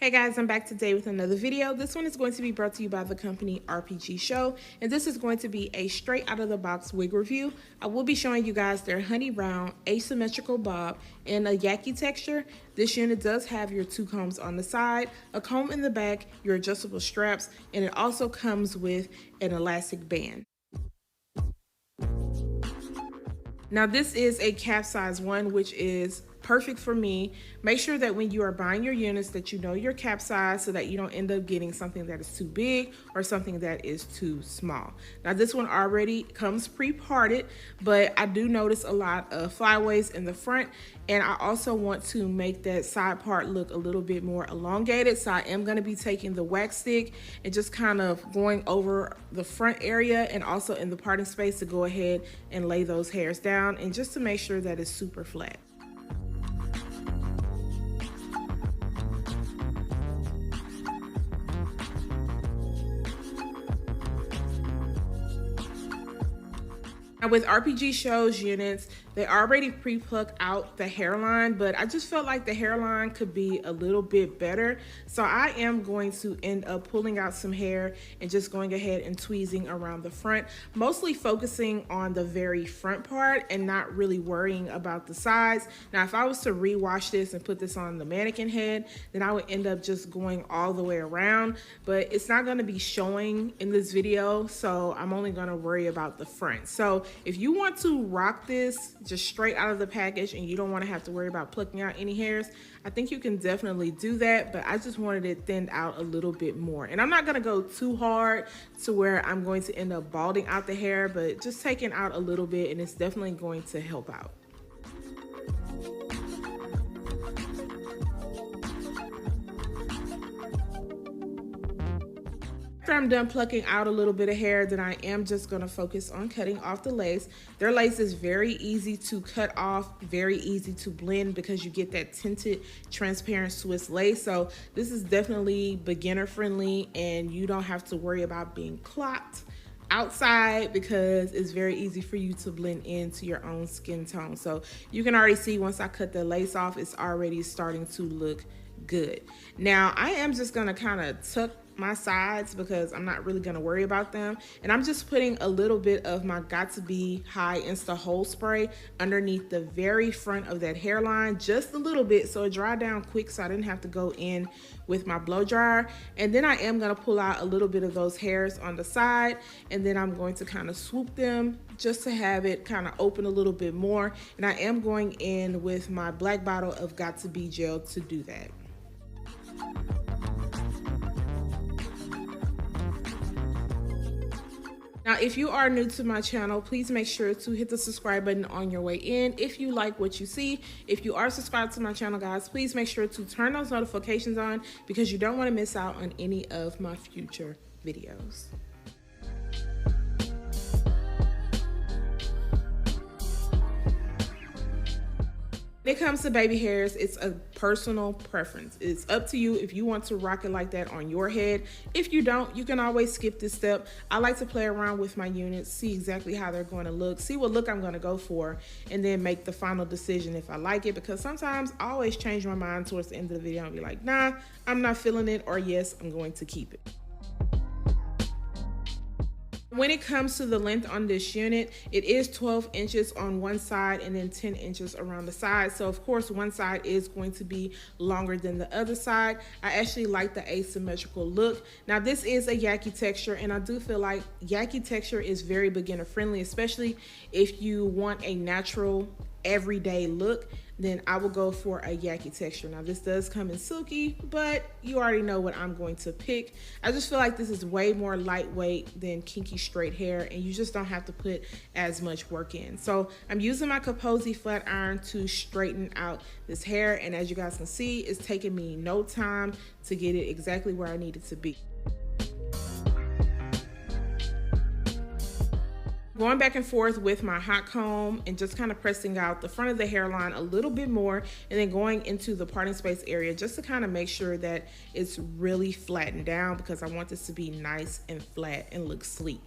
Hey guys, I'm back today with another video. This one is going to be brought to you by the company RPGSHOW, and this is going to be a straight out of the box wig review. I will be showing you guys their honey brown asymmetrical bob in a Yaki texture. This unit does have your two combs on the side, a comb in the back, your adjustable straps, and it also comes with an elastic band. Now this is a cap size one, which is perfect for me. Make sure that when you are buying your units that you know your cap size so that you don't end up getting something that is too big or something that is too small. Now this one already comes pre-parted, but I do notice a lot of flyaways in the front, and I also want to make that side part look a little bit more elongated. So I am going to be taking the wax stick and just kind of going over the front area and also in the parting space to go ahead and lay those hairs down, and just to make sure that it's super flat. Now with RPGSHOW's units, they already pre-pluck out the hairline, but I just felt like the hairline could be a little bit better. So I am going to end up pulling out some hair and just going ahead and tweezing around the front, mostly focusing on the very front part and not really worrying about the sides. Now, if I was to rewash this and put this on the mannequin head, then I would end up just going all the way around, but it's not going to be showing in this video, so I'm only going to worry about the front. So if you want to rock this just straight out of the package and you don't want to have to worry about plucking out any hairs, I think you can definitely do that, but I just wanted it thinned out a little bit more. And I'm not going to go too hard to where I'm going to end up balding out the hair, but just taking out a little bit, and it's definitely going to help out. After I'm done plucking out a little bit of hair, then I am just going to focus on cutting off the lace. Their lace is very easy to cut off, very easy to blend because you get that tinted transparent Swiss lace. So this is definitely beginner friendly, and you don't have to worry about being clocked outside because it's very easy for you to blend into your own skin tone. So you can already see once I cut the lace off, it's already starting to look good. Now I am just going to kind of tuck my sides because I'm not really going to worry about them, and I'm just putting a little bit of my Got to Be High Insta Hold Spray underneath the very front of that hairline, just a little bit, so it dried down quick so I didn't have to go in with my blow dryer. And then I am going to pull out a little bit of those hairs on the side, and then I'm going to kind of swoop them just to have it kind of open a little bit more, and I am going in with my black bottle of Got to Be gel to do that. Now, if you are new to my channel, please make sure to hit the subscribe button on your way in if you like what you see. If you are subscribed to my channel, guys, please make sure to turn those notifications on because you don't want to miss out on any of my future videos. When it comes to baby hairs, it's a personal preference. It's up to you if you want to rock it like that on your head. If you don't, you can always skip this step. I like to play around with my units, see exactly how they're going to look, see what look I'm going to go for, and then make the final decision if I like it, because sometimes I always change my mind towards the end of the video and be like, nah, I'm not feeling it, or yes, I'm going to keep it. When it comes to the length on this unit, it is 12 inches on one side and then 10 inches around the side. So of course, one side is going to be longer than the other side. I actually like the asymmetrical look. Now this is a Yaki texture, and I do feel like Yaki texture is very beginner friendly, especially if you want a natural everyday look. Then I will go for a Yaki texture. Now this does come in silky, but you already know what I'm going to pick. I just feel like this is way more lightweight than kinky straight hair, and you just don't have to put as much work in. So I'm using my Kaposi flat iron to straighten out this hair, and as you guys can see, it's taking me no time to get it exactly where I need it to be. Going back and forth with my hot comb and just kind of pressing out the front of the hairline a little bit more, and then going into the parting space area just to kind of make sure that it's really flattened down because I want this to be nice and flat and look sleek.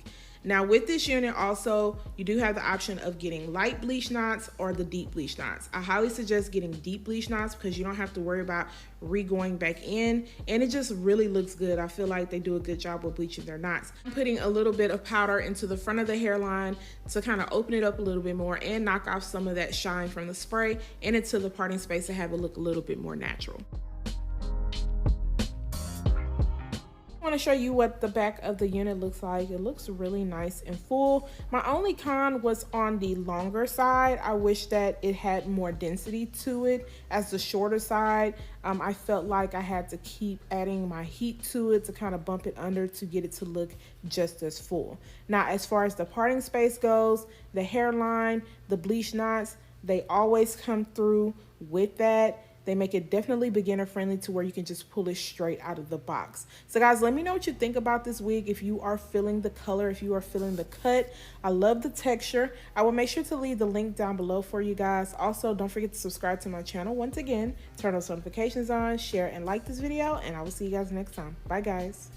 Now with this unit also, you do have the option of getting light bleach knots or the deep bleach knots. I highly suggest getting deep bleach knots because you don't have to worry about re-going back in, and it just really looks good. I feel like they do a good job with bleaching their knots. I'm putting a little bit of powder into the front of the hairline to kind of open it up a little bit more and knock off some of that shine from the spray and into the parting space to have it look a little bit more natural. I want to show you what the back of the unit looks like. It looks really nice and full. My only con was on the longer side. I wish that it had more density to it. As the shorter side, I felt like I had to keep adding my heat to it to kind of bump it under to get it to look just as full. Now, as far as the parting space goes, the hairline, the bleach knots, they always come through with that. They make it definitely beginner friendly to where you can just pull it straight out of the box. So guys, let me know what you think about this wig. If you are feeling the color, if you are feeling the cut, I love the texture. I will make sure to leave the link down below for you guys. Also, don't forget to subscribe to my channel. Once again, turn those notifications on, share and like this video, and I will see you guys next time. Bye guys.